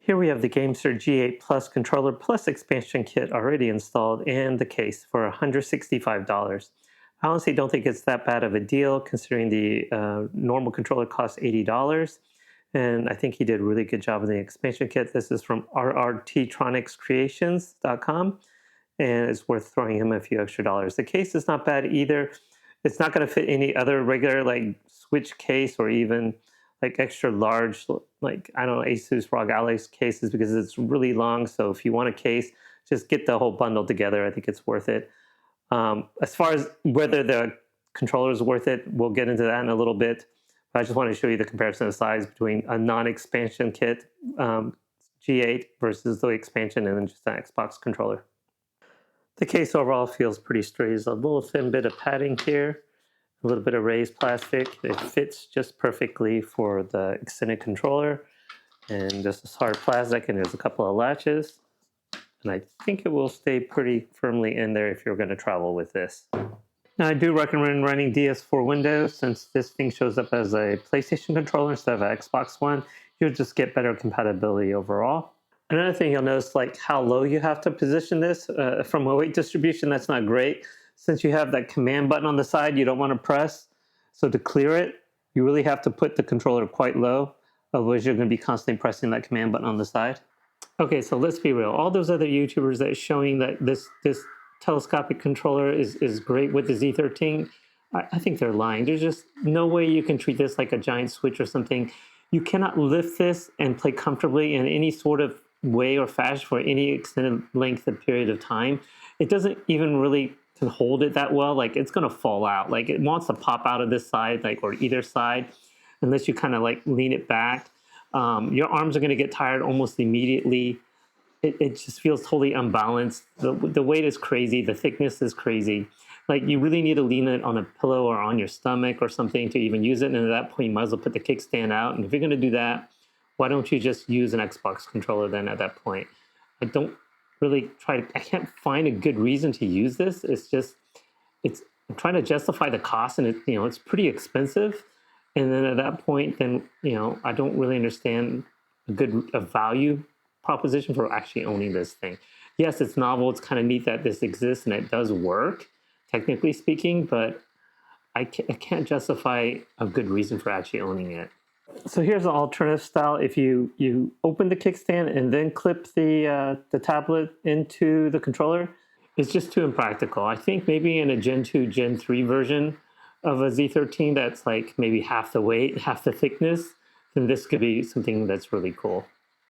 Here we have the Gamesir G8 Plus controller plus expansion kit already installed and the case for $165. I honestly don't think it's that bad of a deal considering the normal controller costs $80. And I think he did a really good job with the expansion kit. This is from rrttronicscreations.com and it's worth throwing him a few extra dollars. The case is not bad either. It's not going to fit any other regular like Switch case or even like extra large, like, I don't know, ASUS ROG cases because it's really long. So if you want a case, just get the whole bundle together. I think it's worth it. As far as whether the controller is worth it, we'll get into that in a little bit. But I just want to show you the comparison of size between a non-expansion kit G8 versus the expansion and then just an Xbox controller. The case overall feels pretty straight. There's a little thin bit of padding here, a little bit of raised plastic. It fits just perfectly for the extended controller, and just a hard plastic, and there's a couple of latches. And I think it will stay pretty firmly in there if you're going to travel with this. Now, I do recommend running DS4 Windows since this thing shows up as a PlayStation controller instead of an Xbox One. You'll just get better compatibility overall. Another thing you'll notice, like how low you have to position this. From a weight distribution, that's not great. Since you have that command button on the side, you don't want to press. So to clear it, you really have to put the controller quite low. Otherwise, you're going to be constantly pressing that command button on the side. Okay, so let's be real. All those other YouTubers that are showing that this telescopic controller is great with the Z13, I think they're lying. There's just no way you can treat this like a giant Switch or something. You cannot lift this and play comfortably in any sort of way or fashion for any extended length of period of time. It doesn't even really can hold it that well. Like, it's going to fall out. Like, it wants to pop out of this side, like, or either side, unless you kind of like lean it back. Your arms are going to get tired almost immediately. It just feels totally unbalanced. The weight is crazy. The thickness is crazy. Like, you really need to lean it on a pillow or on your stomach or something to even use it. And at that point, you might as well put the kickstand out. And if you're going to do that, why don't you just use an Xbox controller then at that point? I don't really I can't find a good reason to use this. I'm trying to justify the cost, and it's pretty expensive. And then at that point, then, I don't really understand a value proposition for actually owning this thing. Yes, it's novel. It's kind of neat that this exists and it does work, technically speaking, but I can't justify a good reason for actually owning it. So here's an alternative style. If you open the kickstand and then clip the tablet into the controller, it's just too impractical. I think maybe in a Gen 2, Gen 3 version of a Z13 that's like maybe half the weight, half the thickness, then this could be something that's really cool.